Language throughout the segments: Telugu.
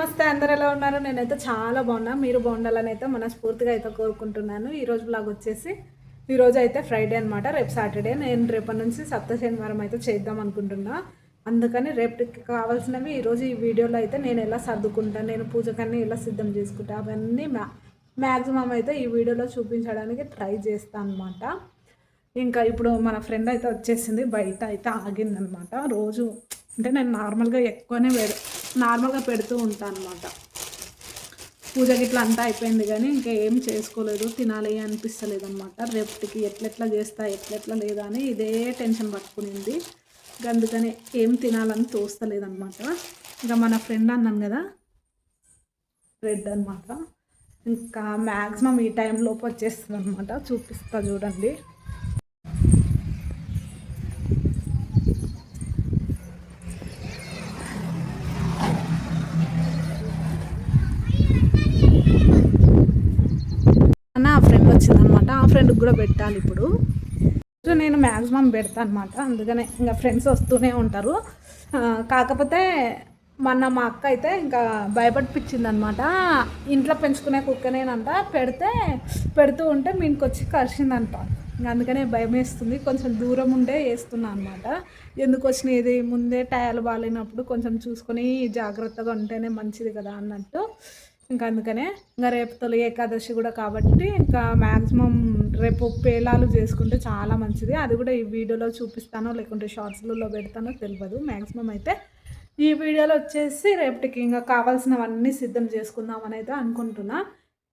నమస్తే, అందరు ఎలా ఉన్నారు? నేనైతే చాలా బాగున్నా. మీరు బాగుండాలని అయితే మనస్ఫూర్తిగా అయితే కోరుకుంటున్నాను. ఈరోజు బ్లాగ్ వచ్చేసి ఈరోజు అయితే ఫ్రైడే అనమాట, రేపు సాటర్డే. నేను రేపటి నుంచి సప్త శనివారం అయితే చేద్దాం అనుకుంటున్నా. అందుకని రేపటికి కావాల్సినవి ఈరోజు ఈ వీడియోలో అయితే నేను ఎలా సర్దుకుంటాను, నేను పూజకన్నీ ఎలా సిద్ధం చేసుకుంటా, అవన్నీ మ్యాక్సిమం అయితే ఈ వీడియోలో చూపించడానికి ట్రై చేస్తాను అనమాట. ఇంకా ఇప్పుడు మన ఫ్రెండ్ అయితే వచ్చేసింది, బయట అయితే ఆగిందనమాట. రోజు అంటే నేను నార్మల్గా ఎక్కువనే నార్మల్గా పెడుతూ ఉంటాను అనమాట. పూజకి ఇట్లా అంతా అయిపోయింది కానీ ఇంకా ఏం చేసుకోలేదు, తినాలి అనిపిస్తలేదు అనమాట. రేపటికి ఎట్లెట్లా చేస్తా ఎట్లెట్లా లేదా అని ఇదే టెన్షన్ పట్టుకునింది. అందుకని ఏం తినాలని తోస్తలేదనమాట. ఇంకా మన ఫ్రెండ్ అన్నాను కదా, రెడ్ అనమాట. ఇంకా మ్యాక్సిమం ఈ టైంలోపు వచ్చేస్తుంది అనమాట. చూపిస్తా చూడండి. ఆ ఫ్రెండ్ వచ్చిందనమాట, ఆ ఫ్రెండ్కి కూడా పెట్టాలి ఇప్పుడు. నేను మ్యాక్సిమం పెడతాను అనమాట. అందుకనే ఇంకా ఫ్రెండ్స్ వస్తూనే ఉంటారు. కాకపోతే మొన్న మా అక్క అయితే ఇంకా భయపడిపించింది అనమాట. ఇంట్లో పెంచుకునే కుక్కనేనంట, పెడుతూ ఉంటే మీనికి వచ్చి కరిచిందంట. అందుకనే భయం వేస్తుంది, కొంచెం దూరం ఉండే వేస్తున్నా అనమాట. ఎందుకు వచ్చినది ముందే టయాలు బాగాలేనప్పుడు కొంచెం చూసుకొని జాగ్రత్తగా ఉంటేనే మంచిది కదా అన్నట్టు. ఇంకా అందుకనే ఇంకా రేపు తొలి ఏకాదశి కూడా కాబట్టి ఇంకా మ్యాక్సిమం రేపు పేలాలు చేసుకుంటే చాలా మంచిది. అది కూడా ఈ వీడియోలో చూపిస్తానో లేకుంటే షార్ట్స్లలో పెడతానో తెలియదు. మ్యాక్సిమం అయితే ఈ వీడియోలో వచ్చేసి రేపటికి ఇంకా కావాల్సినవన్నీ సిద్ధం చేసుకుందామని అయితే అనుకుంటున్నా.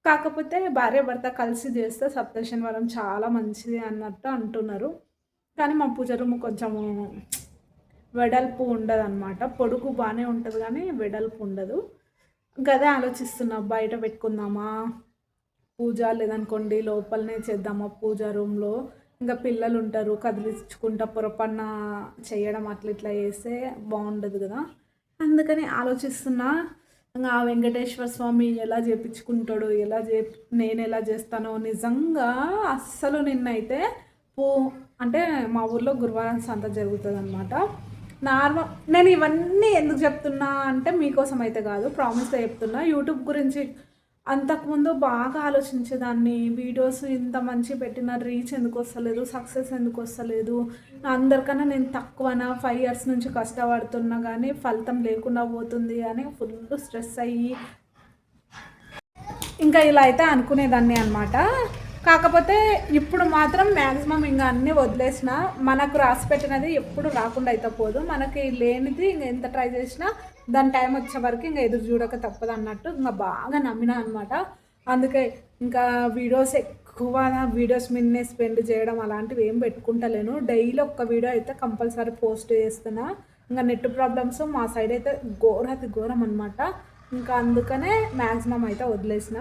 కాకపోతే భార్య భర్త కలిసి చేస్తే సప్త శనివారం చాలా మంచిది అన్నట్టు అంటున్నారు. కానీ మా పూజ రూమ్ కొంచెము వెడల్పు ఉండదు అనమాట. పొడుగు బాగానే ఉంటుంది కానీ వెడల్పు ఉండదు. గదే ఆలోచిస్తున్నా, బయట పెట్టుకుందామా పూజ, లేదనుకోండి లోపలనే చేద్దామా పూజ రూమ్లో. ఇంకా పిల్లలు ఉంటారు, కదిలించుకుంటా పొరపన్న చేయడం అట్లా ఇట్లా చేస్తే బాగుండదు కదా. అందుకని ఆలోచిస్తున్నా. ఇంకా వెంకటేశ్వర స్వామి ఎలా చేపించుకుంటాడు, నేను ఎలా చేస్తానో. నిజంగా అస్సలు నిన్నైతే అంటే మా ఊర్లో గురువారం సంత జరుగుతుంది అనమాట. నేను ఇవన్నీ ఎందుకు చెప్తున్నా అంటే మీకోసం అయితే కాదు, ప్రామిస్గా చెప్తున్నా. యూట్యూబ్ గురించి అంతకుముందు బాగా ఆలోచించేదాన్ని. వీడియోస్ ఇంత మంచి పెట్టిన రీచ్ ఎందుకు వస్తలేదు, సక్సెస్ ఎందుకు వస్తలేదు, అందరికన్నా నేను తక్కువనా, 5 years నుంచి కష్టపడుతున్నా కానీ ఫలితం లేకుండా పోతుంది అని ఫుల్ స్ట్రెస్ అయ్యి ఇంకా ఇలా అయితే అనుకునేదాన్ని అనమాట. కాకపోతే ఇప్పుడు మాత్రం మ్యాక్సిమం ఇంకా అన్నీ వదిలేసిన. మనకు రాసి పెట్టినది ఎప్పుడు రాకుండా అయితే పోదు, మనకి లేనిది ఇంకా ఎంత ట్రై చేసినా దాని టైం వచ్చే వరకు ఇంకా ఎదురు చూడక తప్పదు అన్నట్టు ఇంకా బాగా నమ్మినా అనమాట. అందుకే ఇంకా వీడియోస్ మీదనే స్పెండ్ చేయడం అలాంటివి ఏం పెట్టుకుంటలేను. డైలీ ఒక్క వీడియో అయితే కంపల్సరీ పోస్ట్ చేస్తున్నా. ఇంకా నెట్ ప్రాబ్లమ్స్ మా సైడ్ అయితే ఘోరం అనమాట. ఇంకా అందుకనే మ్యాక్సిమం అయితే వదిలేసిన.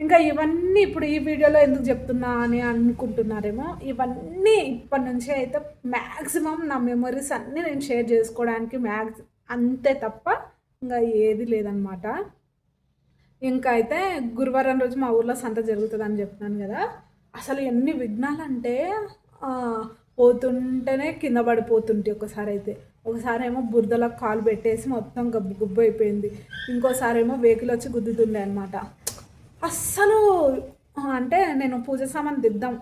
ఇంకా ఇవన్నీ ఇప్పుడు ఈ వీడియోలో ఎందుకు చెప్తున్నా అని అనుకుంటున్నారేమో. ఇవన్నీ ఇప్పటి నుంచి అయితే మ్యాక్సిమం నా మెమరీస్ అన్నీ నేను షేర్ చేసుకోవడానికి అంతే తప్ప ఇంకా ఏది లేదనమాట. ఇంకా అయితే గురువారం రోజు మా ఊర్లో సంత జరుగుతుంది అని చెప్తున్నాను కదా. అసలు ఎన్ని విఘ్నాలు అంటే పోతుంటేనే కింద పడిపోతుంటే ఒకసారి ఏమో బురదలో కాలు పెట్టేసి మొత్తం గబ్బు అయిపోయింది. ఇంకోసారి ఏమో వెహికల్ వచ్చి గుద్దుతుండే అనమాట. అస్సలు అంటే నేను పూజ సామాన్ దిద్దాం,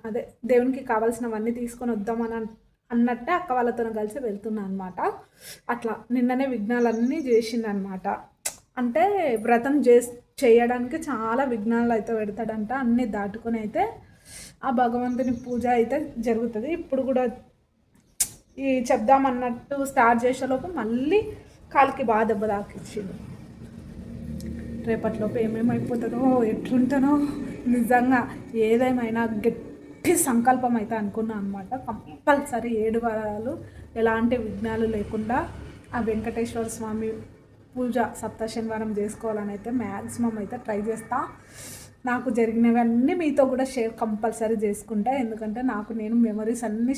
అదే దేవునికి కావాల్సినవన్నీ తీసుకొని వద్దామని అన్నట్టే అక్క వాళ్ళతో కలిసి వెళ్తున్నాను అనమాట. అట్లా నిన్ననే విఘ్నాలన్నీ చేసింది అనమాట. అంటే వ్రతం చేయడానికి చాలా విఘ్నాలు అయితే పెడతాడంట. అన్నీ దాటుకొని అయితే ఆ భగవంతుని పూజ అయితే జరుగుతుంది. ఇప్పుడు కూడా ఈ చెప్దామన్నట్టు స్టార్ట్ చేసేలోపు మళ్ళీ కాలికి బాగా దెబ్బ తాకిచ్చిండు. రేపటిలోపు ఏమేమైపోతుందో ఎట్లుంటానో నిజంగా ఏదేమైనా గట్టి సంకల్పం అయితే అనుకున్నా అనమాట. కంపల్సరీ 7 వారాలు ఎలాంటి విఘ్నాలు లేకుండా ఆ వెంకటేశ్వర స్వామి పూజ సప్త శనివారం చేసుకోవాలని అయితే మ్యాక్సిమం అయితే ట్రై చేస్తా. నాకు జరిగినవన్నీ మీతో కూడా కంపల్సరీ చేసుకుంటా. ఎందుకంటే నేను మెమరీస్ అన్నీ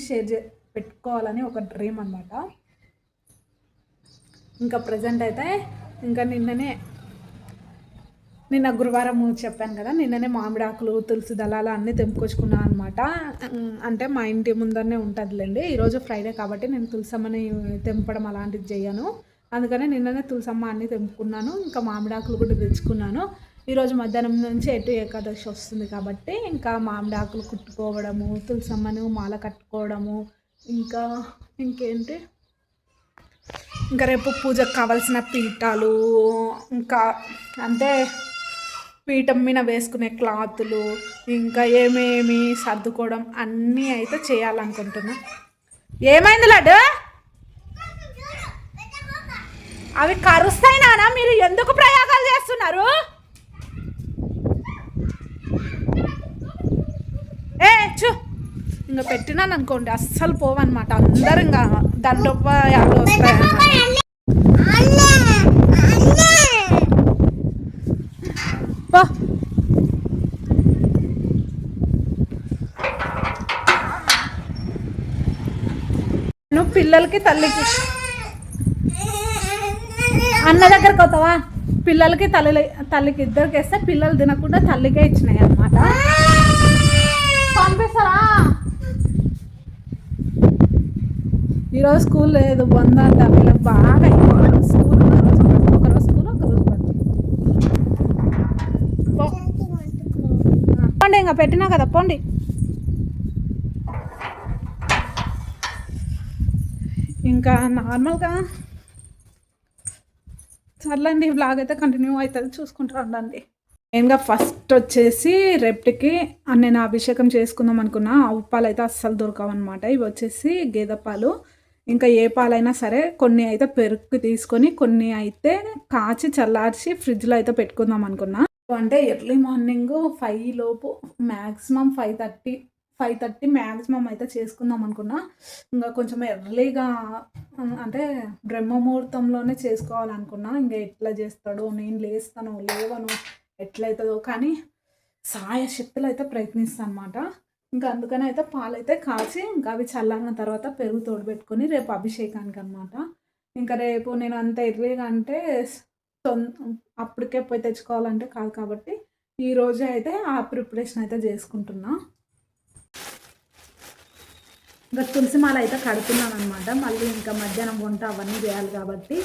పెట్టుకోవాలని ఒక డ్రీమ్ అనమాట. ఇంకా ప్రజెంట్ అయితే ఇంకా నిన్న గురువారం చెప్పాను కదా, నిన్ననే మామిడాకులు, తులసి దళాలు అన్నీ తెంపుకొచ్చుకున్నాను అనమాట. అంటే మా ఇంటి ముందరనే ఉంటుందిలేండి. ఈరోజు ఫ్రైడే కాబట్టి నేను తులసమ్మని తెంపడం అలాంటిది చేయను. అందుకని నిన్ననే తులసమ్మ అన్నీ తెంపుకున్నాను. ఇంకా మామిడాకులు కూడా తెచ్చుకున్నాను. ఈరోజు మధ్యాహ్నం నుంచి ఎటు ఏకాదశి వస్తుంది కాబట్టి ఇంకా మామిడాకులు కుట్టుకోవడము, తులసమ్మను మాల కట్టుకోవడము, ఇంకా ఇంకేంటి ఇంకా రేపు పూజకు కావాల్సిన పీఠాలు, ఇంకా అంటే పీఠం మీద వేసుకునే క్లాతులు, ఇంకా ఏమేమి సర్దుకోవడం అన్నీ అయితే చేయాలనుకుంటున్నా. ఏమైంది లడ్డు? అవి కరుస్తాయి నాన్న, మీరు ఎందుకు ప్రయోగాలు చేస్తున్నారు? ఇంకా పెట్టినాను అనుకోండి అస్సలు పోవన్నమాట. అందరు ఇంకా దండోపాయాలు వస్తాయి. నువ్వు పిల్లలకి తల్లికి అన్న దగ్గరకు పోతావా? పిల్లలకి తల్లికి ఇద్దరికి వేస్తే పిల్లలు తినకుండా తల్లికే ఇచ్చినాయి అన్నమాట. పంపిస్తారా? ఈరోజు స్కూల్ లేదు, బంద్ అంట. వీళ్ళకి బాగా స్కూల్ ఒకరోజు స్కూల్ ఒకరోజు బంద్. పోండి, ఇంకా పెట్టినా కదా పోండి. ఇంకా నార్మల్గా సర్లేండి, బ్లాగ్ అయితే కంటిన్యూ అవుతుంది, చూసుకుంటూ ఉండండి. మెయిన్గా ఫస్ట్ వచ్చేసి రేపటికి నేను అభిషేకం చేసుకుందాం అనుకున్నా. ఆవు పాలు అయితే అస్సలు దొరకవన్నమాట. ఇవి వచ్చేసి గేదె పాలు. ఇంకా ఏ పాలైనా సరే కొన్ని అయితే పెరుగు తీసుకొని కొన్ని అయితే కాచి చల్లార్చి ఫ్రిడ్జ్లో అయితే పెట్టుకుందాం అనుకున్నా. అంటే ఎర్లీ మార్నింగ్ 5 లోపు మ్యాక్సిమం 5:30 మ్యాక్సిమం అయితే చేసుకుందాం అనుకున్నా. ఇంకా కొంచెం ఎర్లీగా అంటే బ్రహ్మముహూర్తంలోనే చేసుకోవాలనుకున్నా. ఇంకా ఎట్లా చేస్తాడో, నేను లేస్తాను లేవను ఎట్లయితుందో కానీ సాయశక్తులు అయితే ప్రయత్నిస్తాను అనమాట. ఇంకా అందుకని అయితే పాలైతే కాచి ఇంకా అవి చల్లారిన తర్వాత పెరుగు తోడుపెట్టుకొని రేపు అభిషేకానికి అనమాట. ఇంకా రేపు నేను అంత ఎర్లీగా అంటే అప్పటికే పోయి తెచ్చుకోవాలంటే కాదు కాబట్టి ఈరోజే అయితే ఆ ప్రిపరేషన్ అయితే చేసుకుంటున్నా. ఇంకా తులసి మాల అయితే కడుతున్నాను అనమాట. మళ్ళీ ఇంకా మధ్యాహ్నం వంట అవన్నీ చేయాలి కాబట్టి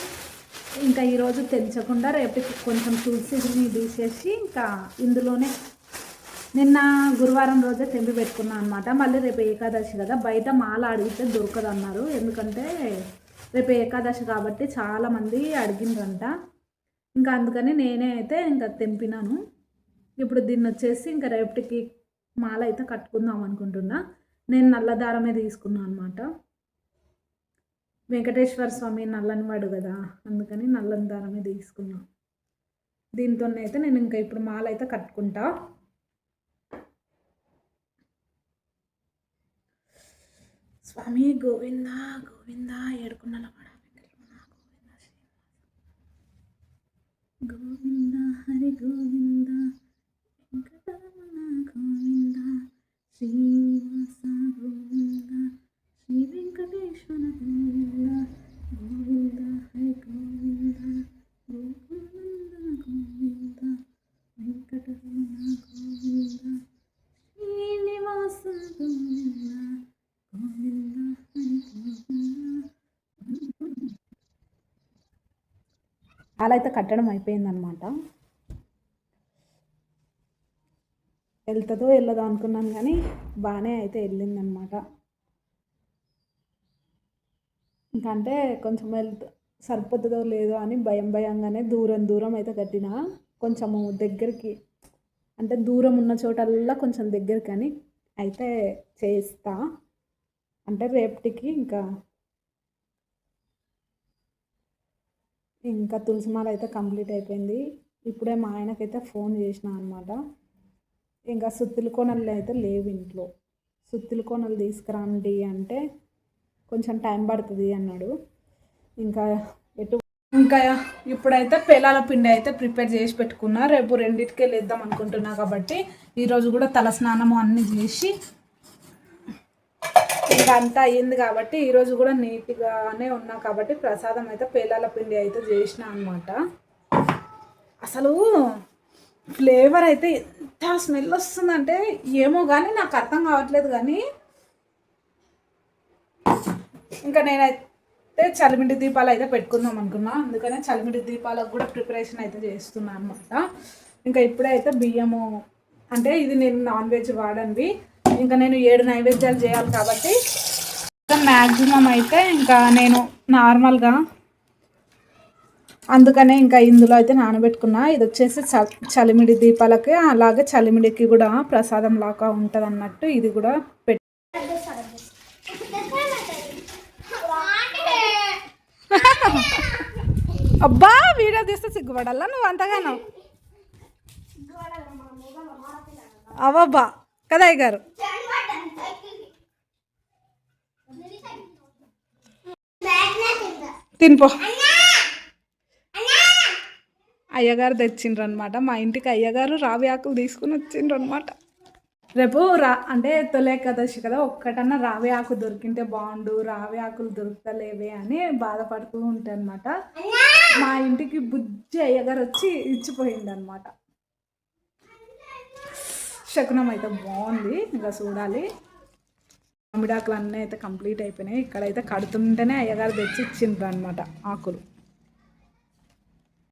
ఇంకా ఈరోజు తెంచకుండా రేపు కొంచెం తులసిని తీసేసి ఇంకా ఇందులోనే నిన్న గురువారం రోజే తెంపి పెట్టుకున్నాను అనమాట. మళ్ళీ రేపు ఏకాదశి కదా, బయట మాల అడిగితే దొరకదు అన్నారు. ఎందుకంటే రేపు ఏకాదశి కాబట్టి చాలామంది అడిగిండ్రంట. ఇంకా అందుకని నేనే అయితే ఇంకా తెంపినాను. ఇప్పుడు దీన్ని వచ్చేసి ఇంకా రేపటికి మాల అయితే కట్టుకుందాం అనుకుంటున్నా. నేను నల్లదారమే తీసుకున్నాను అనమాట. వెంకటేశ్వర స్వామి నల్లని వాడు కదా, అందుకని నల్లని దారమే తీసుకున్నా. దీంతోనైతే నేను ఇంకా ఇప్పుడు మాల అయితే కట్టుకుంటా. స్వామి గోవింద గోవింద ఏడుకున్నాల వాడ గోవింద హరి గోవింద వెంకటరమణ గోవింద శ్రీనివాస గోవింద శ్రీ వెంకటేశ్వర గోవింద గోవింద హరి గోవింద గోవింద గోవింద వెంకటరమణ గోవింద శ్రీనివాస గోవింద గోవింద హరి గోవింద. అలా అయితే కట్టడం అయిపోయిందనమాట. వెళ్తుందో వెళ్ళదో అనుకున్నాను కానీ బాగానే అయితే వెళ్ళిందనమాట. ఇంకంటే కొంచెం సరిపోతుందో లేదో అని భయంగానే దూరం అయితే కట్టిన. కొంచెము దగ్గరికి అంటే దూరం ఉన్న చోటల్లా కొంచెం దగ్గరికి అని అయితే చేస్తా. అంటే రేపటికి ఇంకా తులసిమాల అయితే కంప్లీట్ అయిపోయింది. ఇప్పుడే మా ఆయనకైతే ఫోన్ చేసిన అనమాట. ఇంకా సుత్తుల కోనలు అయితే లేవు ఇంట్లో. సుత్తుల కోనలు తీసుకురండి అంటే కొంచెం టైం పడుతుంది అన్నాడు. ఇంకా ఇప్పుడైతే పేలాల పిండి అయితే ప్రిపేర్ చేసి పెట్టుకున్నా. రేపు 2ంటికే లేద్దాం అనుకుంటున్నా కాబట్టి ఈరోజు కూడా తలస్నానము అన్నీ చేసి ఇంకా అంతా అయ్యింది కాబట్టి ఈరోజు కూడా నీట్గానే ఉన్నా కాబట్టి ప్రసాదం అయితే పేలాల పిండి అయితే చేసిన అనమాట. అసలు ఫ్లేవర్ అయితే ఎంత స్మెల్ వస్తుందంటే ఏమో కానీ నాకు అర్థం కావట్లేదు. కానీ ఇంకా అయితే చలిమిడి దీపాలు అయితే పెట్టుకుందాం అనుకున్నా, అందుకనే చలిమిడి దీపాలకు కూడా ప్రిపరేషన్ అయితే చేస్తున్నా అనమాట. ఇంకా ఇప్పుడైతే బియ్యము అంటే ఇది నేను నాన్ వెజ్ వాడనివి, ఇంకా నేను 7 నైవేద్యాలు చేయాలి కాబట్టి మ్యాక్సిమం అయితే ఇంకా నేను నార్మల్గా అందుకనే ఇంకా ఇందులో అయితే నానబెట్టుకున్నా. ఇది వచ్చేసి చలిమిడి దీపాలకి, అలాగే చలిమిడికి కూడా ప్రసాదం లాగా ఉంటుంది అన్నట్టు ఇది కూడా అబ్బా వీడియో తీస్తే సిగ్గుపడాలా నువ్వు అంతగానో? అవబ్బా కదా అయ్యగారు. తినిపో. అయ్యగారు తెచ్చిండ్రు అనమాట మా ఇంటికి. అయ్యగారు రావి ఆకులు తీసుకుని వచ్చిండ్రు అనమాట. రేపు అంటే తొలి ఏకాదశి కదా, ఒక్కటన్నా రావి ఆకు దొరికింటే బాగుండు, రావి ఆకులు దొరుకుతలేవే అని బాధపడుతూ ఉంటాయి అనమాట. మా ఇంటికి బుజ్జి అయ్యగారు వచ్చి ఇచ్చిపోయింది అనమాట. శకునం అయితే బాగుంది, ఇంకా చూడాలి. మామిడాకులు అన్నీ అయితే కంప్లీట్ అయిపోయినాయి. ఇక్కడైతే కడుతుంటేనే అయ్యగారు తెచ్చి ఇచ్చిండ్రు అనమాట ఆకులు.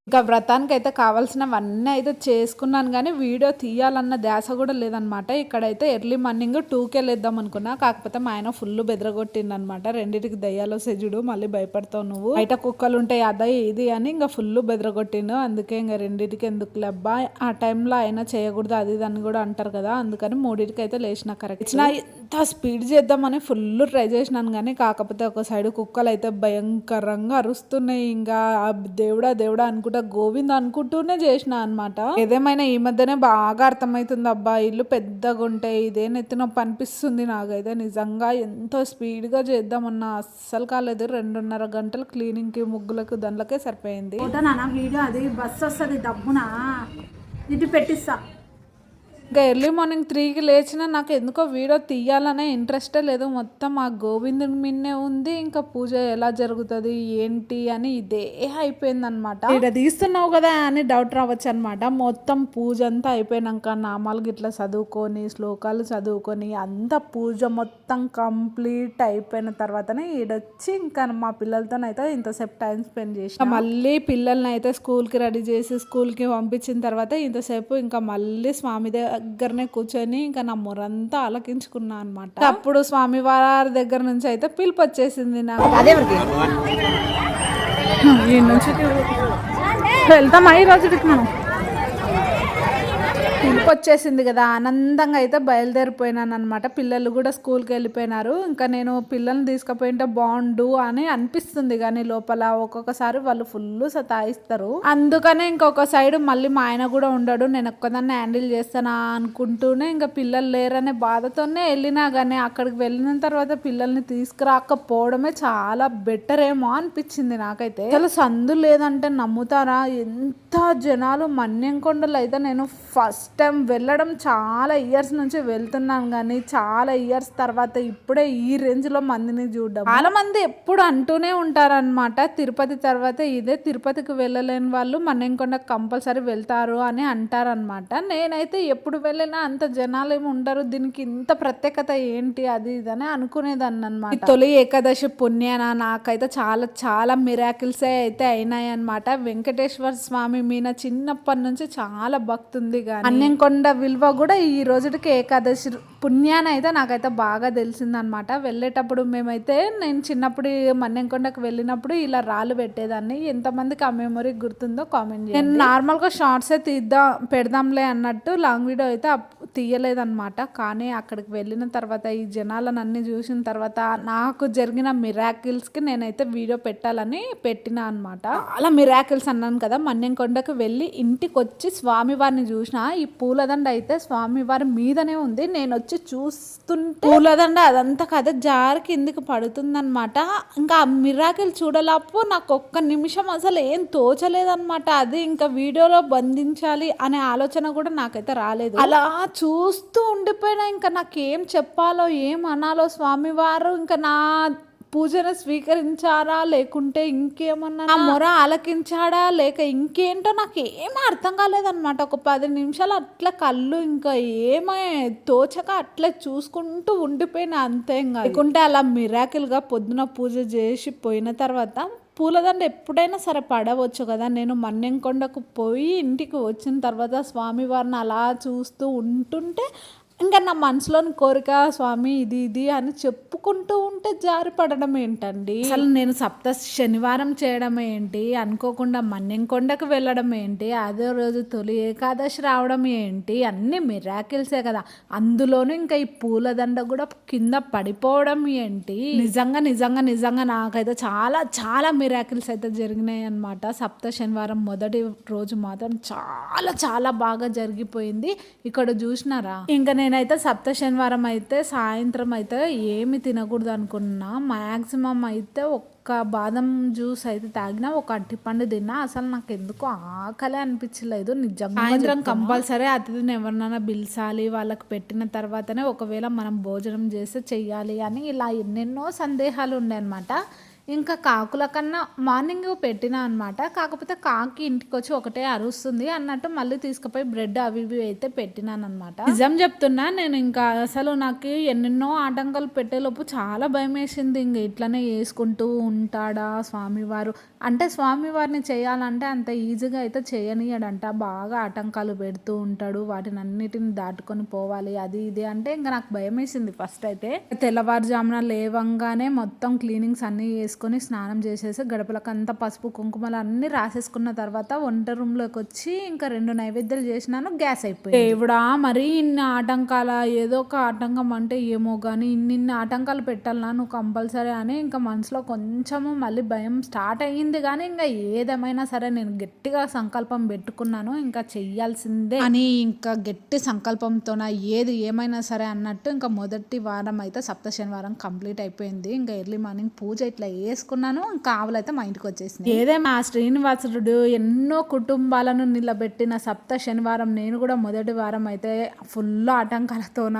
ఇంకా వ్రతానికి అయితే కావాల్సినవన్నీ అయితే చేసుకున్నాను, కానీ వీడియో తీయాలన్న ధ్యాస కూడా లేదనమాట. ఇక్కడైతే ఎర్లీ మార్నింగ్ 2కే లేద్దాం అనుకున్నా, కాకపోతే మా ఆయన ఫుల్ బెదరగొట్టింది అనమాట. రెండింటికి దయ్యాలో సెజుడు, మళ్ళీ భయపడతావు నువ్వు, బయట కుక్కలు ఉంటాయి అదా ఇది అని ఇంకా ఫుల్ బెదరగొట్టిండు. అందుకే ఇంకా రెండింటికి ఎందుకు లేబ్బా, ఆ టైంలో అయినా చేయకూడదు అది ఇది అని కూడా అంటారు కదా, అందుకని 3కి అయితే లేచిన. కరెక్ట్ ఎంత స్పీడ్ చేద్దామని ఫుల్ ట్రై చేసినాను, కానీ కాకపోతే ఒక సైడ్ కుక్కలు అయితే భయంకరంగా అరుస్తున్నాయి. ఇంకా దేవుడా దేవుడా అనుకుంటా గోవింద్ అనుకుంటూనే చేసిన అనమాట. ఏదేమైనా ఈ మధ్యనే బాగా అర్థమవుతుంది, అబ్బా ఇల్లు పెద్దగా ఉంటే ఇదే నెత్తి నొప్పి అనిపిస్తుంది నాకైతే. నిజంగా ఎంతో స్పీడ్గా చేద్దామన్నా అస్సలు కాలేదు. 2.5 గంటలు క్లీనింగ్కి, ముగ్గులకు, దండ్లకే సరిపోయింది. వీడియో అది బస్సు వస్తుంది డబ్బునా ఇది పెట్టిస్తా. ఇంకా ఎర్లీ మార్నింగ్ 3కి లేచిన నాకు ఎందుకో వీడియో తీయాలనే ఇంట్రెస్టే లేదు. మొత్తం ఆ గోవిందుని మిన్నే ఉంది. ఇంకా పూజ ఎలా జరుగుతుంది ఏంటి అని ఇదే అయిపోయిందనమాట. ఇక్కడ తీస్తున్నావు కదా అని డౌట్ రావచ్చు అనమాట. మొత్తం పూజ అంతా అయిపోయినాక నామాలు గిట్లా చదువుకొని, శ్లోకాలు చదువుకొని, అంత పూజ మొత్తం కంప్లీట్ అయిపోయిన తర్వాతనే ఈడొచ్చి ఇంకా మా పిల్లలతోనైతే ఇంతసేపు టైం స్పెండ్ చేసి మళ్ళీ పిల్లల్ని అయితే స్కూల్కి రెడీ చేసి స్కూల్కి పంపించిన తర్వాత ఇంతసేపు ఇంకా మళ్ళీ స్వామి దగ్గరనే కూర్చొని ఇంకా నా మొరంతా ఆలకించుకున్నా అనమాట. అప్పుడు స్వామివారి దగ్గర నుంచి అయితే పిలుపు వచ్చేసింది నాకు. ఈ నుంచి వెళ్తామా ఈ రోజుకి మనం? పిలుపు వచ్చేసింది కదా, ఆనందంగా అయితే బయలుదేరిపోయినాను అనమాట. పిల్లలు కూడా స్కూల్కి వెళ్ళిపోయినారు. ఇంకా నేను పిల్లల్ని తీసుకుపోయింటే బాగుండు అని అనిపిస్తుంది, కానీ లోపల ఒక్కొక్కసారి వాళ్ళు ఫుల్ సతాయిస్తారు. అందుకనే ఇంకొక సైడ్ మళ్ళీ మా ఆయన కూడా ఉండడు, నేను ఒక్కదాన్ని హ్యాండిల్ చేస్తానా అనుకుంటూనే ఇంకా పిల్లలు లేరనే బాధతోనే వెళ్ళినా, కానీ అక్కడికి వెళ్ళిన తర్వాత పిల్లల్ని తీసుకురాకపోవడమే చాలా బెటర్ ఏమో అనిపించింది నాకైతే. అసలు సందు లేదంటే నమ్ముతారా, ఎంత జనాలు. మన్యంకొండలు అయితే నేను ఫస్ట్ టైం వెళ్ళడం, చాలా ఇయర్స్ నుంచి వెళ్తున్నాను, కానీ చాలా ఇయర్స్ తర్వాత ఇప్పుడే ఈ రేంజ్లో మందిని చూడడం. చాలా మంది ఎప్పుడు అంటూనే ఉంటారనమాట, తిరుపతి తర్వాత ఇదే, తిరుపతికి వెళ్ళలేని వాళ్ళు మన్నెంకొండ కంపల్సరీ వెళ్తారు అని అంటారనమాట. నేనైతే ఎప్పుడు వెళ్ళినా అంత జనాలు ఏమి ఉండరు, దీనికి ఇంత ప్రత్యేకత ఏంటి అది ఇదని అనుకునేదాన్ని అనమాట. తొలి ఏకాదశి పుణ్యాన నాకైతే చాలా చాలా మిరాకిల్సే అయితే అయినాయి అనమాట. వెంకటేశ్వర స్వామి మీద చిన్నప్పటి నుంచి చాలా భక్తి ఉంది, కానీ మన్నెంకొండ విలువ కూడా ఈ రోజుకి ఏకాదశి పుణ్యాన అయితే నాకైతే బాగా తెలిసిందనమాట. వెళ్ళేటప్పుడు మేమైతే, నేను చిన్నప్పుడు మన్నెంకొండకు వెళ్ళినప్పుడు ఇలా రాళ్ళు పెట్టేదాన్ని. ఎంతమందికి ఆ మెమొరీ గుర్తుందో కామెంట్ చేయండి. నేను నార్మల్గా షార్ట్సే పెడదాంలే అన్నట్టు లాంగ్ వీడియో అయితే తీయలేదన్నమాట. కానీ అక్కడికి వెళ్ళిన తర్వాత ఈ జనాలను అన్ని చూసిన తర్వాత నాకు జరిగిన మిరాకిల్స్కి నేనైతే వీడియో పెట్టాలని పెట్టినా అనమాట. చాలా మిరాకిల్స్ అన్నాను కదా. మన్నెంకొండకు వెళ్ళి ఇంటికి వచ్చి స్వామివారిని చూసిన. ఈ పూలదండ అయితే స్వామివారి మీదనే ఉంది. నేను వచ్చి చూస్తుంటే పూలదండ అదంతా కదా జారి కిందికి పడుతుందనమాట. ఇంకా ఆ మిరాకిల్ చూడలేపు నాకు ఒక్క నిమిషం అసలు ఏం తోచలేదనమాట. అది ఇంకా వీడియోలో బంధించాలి అనే ఆలోచన కూడా నాకైతే రాలేదు. అలా చూస్తూ ఉండిపోయినా, ఇంకా నాకేం చెప్పాలో ఏం అనాలో స్వామివారు ఇంకా నా పూజను స్వీకరించారా లేకుంటే ఇంకేమన్నా నా మొర ఆలకించాడా లేక ఇంకేంటో నాకు ఏం అర్థం కాలేదన్నమాట. ఒక 10 నిమిషాలు అట్లా కళ్ళు ఇంకా ఏమై తోచక అట్లా చూసుకుంటూ ఉండిపోయినా అంతే. ఇంకా లేకుంటే అలా మిరాకిల్గా పొద్దున పూజ చేసి పోయిన తర్వాత పూలదండ ఎప్పుడైనా సరే పడవచ్చు కదా. నేను మన్నెంకొండకు పోయి ఇంటికి వచ్చిన తర్వాత స్వామివారిని అలా చూస్తూ ఉంటుంటే ఇంకా నా మనసులోని కోరిక స్వామి ఇది ఇది అని చెప్పుకుంటూ ఉంటే జారి పడడం ఏంటండి. అసలు నేను సప్త శనివారం చేయడం ఏంటి, అనుకోకుండా మన్నెంకొండకు వెళ్ళడం ఏంటి, అదే రోజు తొలి ఏకాదశి రావడం ఏంటి, అన్నీ మిరాకిల్సే కదా. అందులోనూ ఇంకా ఈ పూలదండ కూడా కింద పడిపోవడం ఏంటి. నిజంగా నిజంగా నిజంగా నాకైతే చాలా చాలా మిరాకిల్స్ అయితే జరిగినాయి అనమాట. సప్త శనివారం మొదటి రోజు మాత్రం చాలా చాలా బాగా జరిగిపోయింది. ఇక్కడ చూసినారా, ఇంకా నేనైతే సప్త శనివారం అయితే సాయంత్రం అయితే ఏమి తినకూడదు అనుకున్నా. మ్యాక్సిమం అయితే ఒక్క బాదం జ్యూస్ అయితే తాగినా, ఒక అరటిపండు తిన్నా. అసలు నాకు ఎందుకో ఆకలే అనిపించలేదు నిజంగా. సాయంత్రం కంపల్సరీ అతిథిని ఎవరినైనా పిలిచాలి, వాళ్ళకి పెట్టిన తర్వాతనే ఒకవేళ మనం భోజనం చేస్తే చెయ్యాలి అని ఇలా ఎన్నెన్నో సందేహాలు ఉండే అనమాట. ఇంకా కాకుల కన్నా మార్నింగ్ పెట్టినా అనమాట. కాకపోతే కాకి ఇంటికి వచ్చి ఒకటే అరుస్తుంది అన్నట్టు మళ్ళీ తీసుకుపోయి బ్రెడ్ అవి ఇవి అయితే పెట్టినాను అనమాట. నిజం చెప్తున్నా, నేను ఇంకా అసలు నాకు ఎన్నెన్నో ఆటంకాలు పెట్టేలోపు చాలా భయం వేసింది. ఇంక ఇట్లనే వేసుకుంటూ ఉంటాడా స్వామివారు అంటే, స్వామివారిని చేయాలంటే అంత ఈజీగా అయితే చేయనీయడంట. బాగా ఆటంకాలు పెడుతూ ఉంటాడు, వాటిని అన్నిటిని దాటుకొని పోవాలి అది ఇది అంటే ఇంకా నాకు భయం వేసింది ఫస్ట్ అయితే. తెల్లవారుజామున లేవంగానే మొత్తం క్లీనింగ్స్ అన్నీ వేసుకొని స్నానం చేసేసి గడపలకంతా పసుపు కుంకుమలు అన్నీ రాసేసుకున్న తర్వాత వంట రూమ్లోకి వచ్చి ఇంకా 2 నైవేద్యాలు చేసినాను. గ్యాస్ అయిపోయింది. దేవుడా, మరి ఇన్ని ఆటంకాల, ఏదో ఒక ఆటంకం అంటే ఏమో కానీ ఇన్ని ఆటంకాలు పెట్టాలన్నా నువ్వు కంపల్సరీ అని ఇంకా మనసులో కొంచెము మళ్ళీ భయం స్టార్ట్ అయ్యింది. కానీ ఇంకా ఏదేమైనా సరే నేను గట్టిగా సంకల్పం పెట్టుకున్నాను, ఇంకా చెయ్యాల్సిందే అని. ఇంకా గట్టి సంకల్పంతోన ఏది ఏమైనా సరే అన్నట్టు ఇంకా మొదటి వారం అయితే సప్త శనివారం కంప్లీట్ అయిపోయింది. ఇంకా ఎర్లీ మార్నింగ్ పూజ ఇట్లా వేసుకున్నాను. ఇంకా ఆవులైతే మా ఇంటికి వచ్చేసింది. ఏదేమో ఆ శ్రీనివాసుడు ఎన్నో కుటుంబాలను నిలబెట్టిన సప్త శనివారం నేను కూడా మొదటి వారం అయితే ఫుల్ ఆటంకాలతోన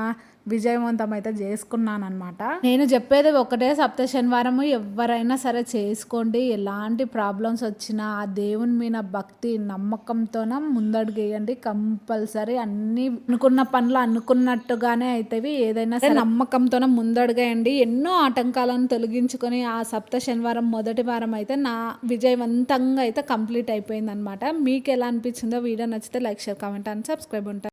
విజయవంతం అయితే చేసుకున్నాను అనమాట. నేను చెప్పేది ఒకటే, సప్త శనివారము ఎవరైనా సరే చేసుకోండి. ఎలాంటి ప్రాబ్లమ్స్ వచ్చినా ఆ దేవుని మీద భక్తి నమ్మకంతోన ముందడుగేయండి. కంపల్సరీ అన్ని అనుకున్న పనులు అనుకున్నట్టుగానే అవుతాయి. ఏదైనా సరే నమ్మకంతోన ముందడుగేయండి. ఎన్నో ఆటంకాలను తొలగించుకొని ఆ సప్త శనివారం మొదటి వారం అయితే నా విజయవంతంగా అయితే కంప్లీట్ అయిపోయింది అనమాట. మీకు ఎలా అనిపించిందో వీడియో నచ్చితే like, share, comment and subscribe ఉంటాయి.